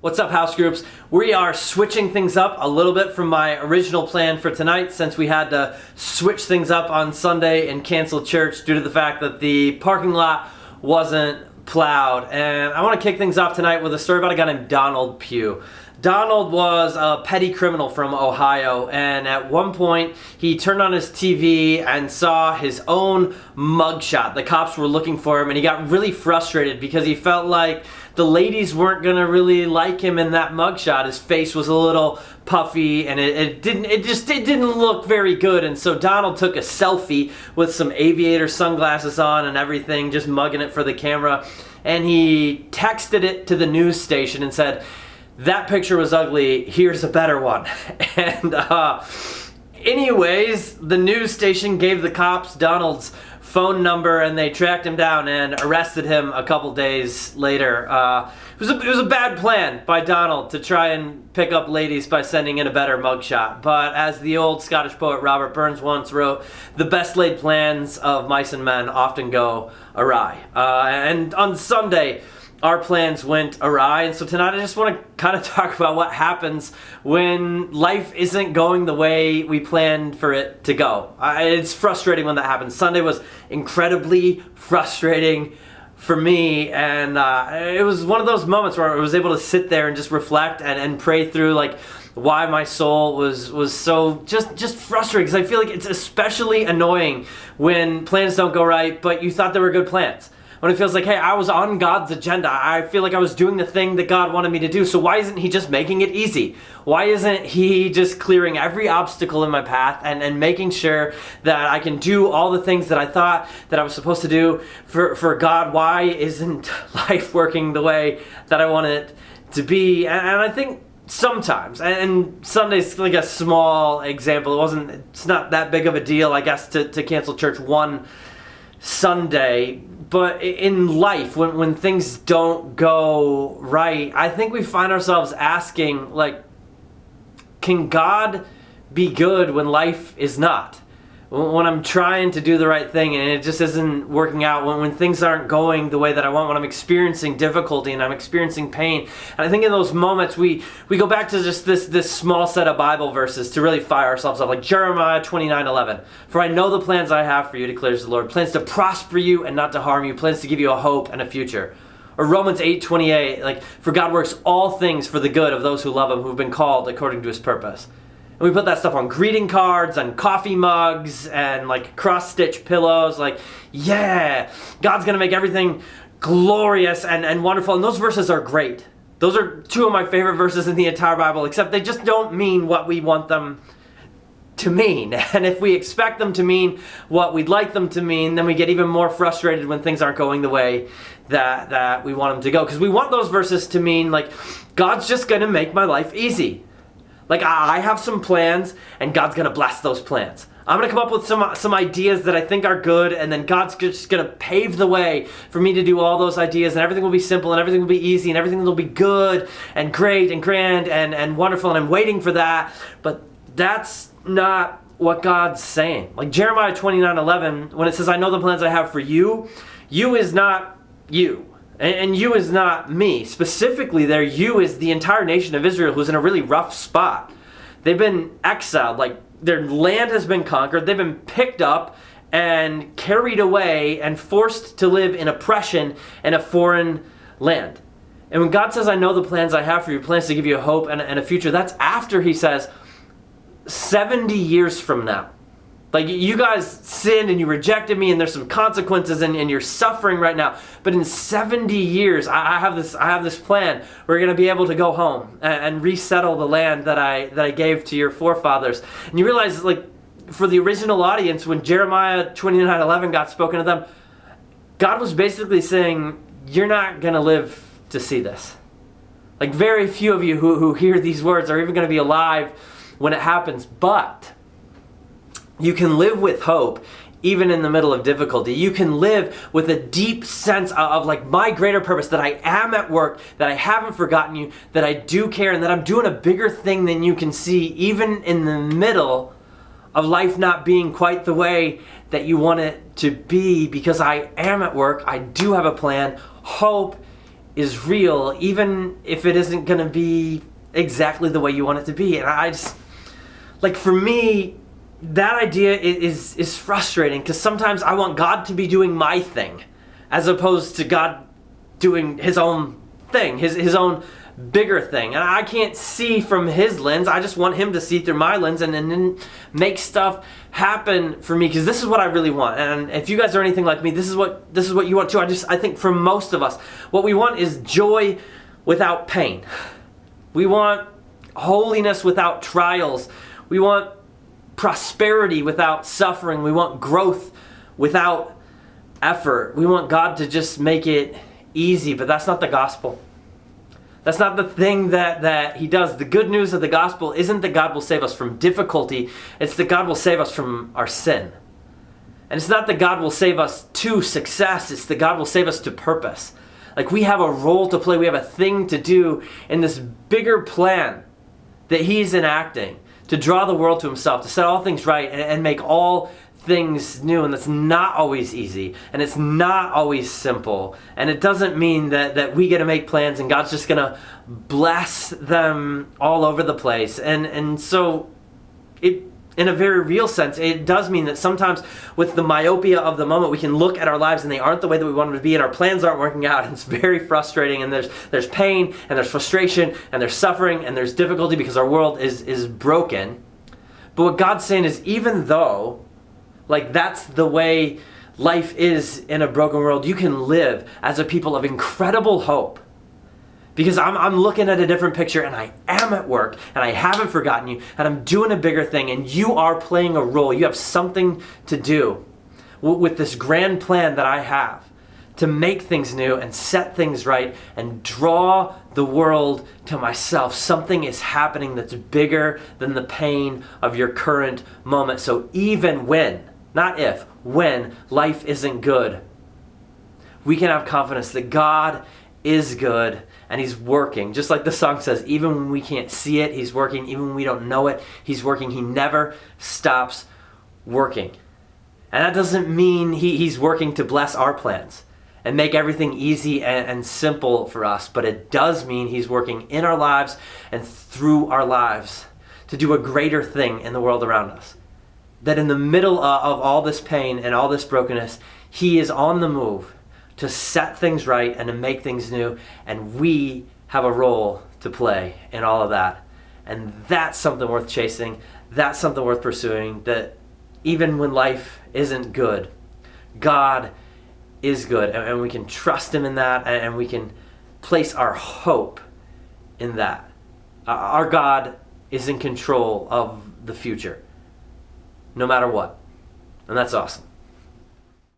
What's up, house groups? We are switching things up a little bit from my original plan for tonight, since we had to switch things up on Sunday and cancel church due to the fact that the parking lot wasn't plowed. And I want to kick things off tonight with a story about a guy named Donald Pugh. Donald was a petty criminal from Ohio, and at one point he turned on his TV and saw his own mugshot. The cops were looking for him, and he got really frustrated because he felt like the ladies weren't gonna really like him in that mugshot. His face was a little puffy, and it didn't look very good. And so Donald took a selfie with some aviator sunglasses on and everything, just mugging it for the camera, and he texted it to the news station and said, "That picture was ugly, here's a better one." And anyways, the news station gave the cops Donald's phone number, and they tracked him down and arrested him a couple days later. It was a bad plan by Donald to try and pick up ladies by sending in a better mugshot. But as the old Scottish poet Robert Burns once wrote, the best laid plans of mice and men often go awry. And on Sunday, our plans went awry, and so tonight I just want to kind of talk about what happens when life isn't going the way we planned for it to go. It's frustrating when that happens. Sunday was incredibly frustrating for me, and it was one of those moments where I was able to sit there and just reflect and pray through like why my soul was so just frustrating, because I feel like it's especially annoying when plans don't go right, but you thought they were good plans. When it feels like, hey, I was on God's agenda. I feel like I was doing the thing that God wanted me to do. So why isn't he just making it easy? Why isn't he just clearing every obstacle in my path and making sure that I can do all the things that I thought that I was supposed to do for God? Why isn't life working the way that I want it to be? And I think sometimes, and Sunday's like a small example. It's not that big of a deal, I guess, to cancel church one Sunday. But in life, when things don't go right, I think we find ourselves asking, like, can God be good when life is not? When I'm trying to do the right thing and it just isn't working out, when things aren't going the way that I want, when I'm experiencing difficulty and I'm experiencing pain. And I think in those moments we go back to just this small set of Bible verses to really fire ourselves up, like Jeremiah 29:11. "For I know the plans I have for you, declares the Lord, plans to prosper you and not to harm you, plans to give you a hope and a future." Or Romans 8:28, like, "For God works all things for the good of those who love him, who've been called according to his purpose." And we put that stuff on greeting cards and coffee mugs and like cross-stitch pillows. Like, yeah, God's gonna make everything glorious and wonderful. And those verses are great. Those are two of my favorite verses in the entire Bible, except they just don't mean what we want them to mean. And if we expect them to mean what we'd like them to mean, then we get even more frustrated when things aren't going the way that we want them to go. Because we want those verses to mean like, God's just gonna make my life easy. Like, I have some plans, and God's going to bless those plans. I'm going to come up with some ideas that I think are good, and then God's just going to pave the way for me to do all those ideas, and everything will be simple, and everything will be easy, and everything will be good, and great, and grand, and wonderful, and I'm waiting for that. But that's not what God's saying. Like Jeremiah 29:11, when it says, "I know the plans I have for you," you is not you. And you is not me. Specifically there, you is the entire nation of Israel, who's in a really rough spot. They've been exiled, like their land has been conquered. They've been picked up and carried away and forced to live in oppression in a foreign land. And when God says, "I know the plans I have for you," plans to give you a hope and a future, that's after he says 70 years from now. Like, you guys sinned and you rejected me, and there's some consequences, and you're suffering right now. But in 70 years, I have this plan. We're going to be able to go home and resettle the land that I gave to your forefathers. And you realize, like, for the original audience, when Jeremiah 29:11 got spoken to them, God was basically saying, you're not going to live to see this. Like, very few of you who hear these words are even going to be alive when it happens. But you can live with hope even in the middle of difficulty. You can live with a deep sense of like my greater purpose, that I am at work, that I haven't forgotten you, that I do care, and that I'm doing a bigger thing than you can see, even in the middle of life not being quite the way that you want it to be, because I am at work, I do have a plan. Hope is real, even if it isn't going to be exactly the way you want it to be. And I just, like, for me, that idea is frustrating, because sometimes I want God to be doing my thing as opposed to God doing his own thing, his own bigger thing. And I can't see from his lens. I just want him to see through my lens and then make stuff happen for me, because this is what I really want. And if you guys are anything like me, this is what you want too. I think for most of us, what we want is joy without pain. We want holiness without trials. We want prosperity without suffering. We want growth without effort. We want God to just make it easy, but that's not the gospel. That's not the thing that he does. The good news of the gospel isn't that God will save us from difficulty. It's that God will save us from our sin. And it's not that God will save us to success. It's that God will save us to purpose. Like, we have a role to play. We have a thing to do in this bigger plan that he's enacting to draw the world to himself, to set all things right and make all things new. And that's not always easy, and it's not always simple, and it doesn't mean that we get to make plans and God's just gonna bless them all over the place. And so it, in a very real sense, it does mean that sometimes with the myopia of the moment, we can look at our lives and they aren't the way that we want them to be, and our plans aren't working out, and it's very frustrating, and there's pain, and there's frustration, and there's suffering, and there's difficulty because our world is broken. But what God's saying is, even though, like, that's the way life is in a broken world, you can live as a people of incredible hope. Because I'm looking at a different picture, and I am at work, and I haven't forgotten you, and I'm doing a bigger thing, and you are playing a role. You have something to do with this grand plan that I have to make things new and set things right and draw the world to myself. Something is happening that's bigger than the pain of your current moment. So even when, not if, when life isn't good, we can have confidence that God is good and he's working. Just like the song says, even when we can't see it, he's working. Even when we don't know it, he's working. He never stops working. And that doesn't mean he's working to bless our plans and make everything easy and simple for us, but it does mean he's working in our lives and through our lives to do a greater thing in the world around us. That in the middle of all this pain and all this brokenness, he is on the move to set things right and to make things new, and we have a role to play in all of that. And that's something worth chasing. That's something worth pursuing, that even when life isn't good, God is good, and we can trust him in that, and we can place our hope in that. Our God is in control of the future, no matter what. And that's awesome.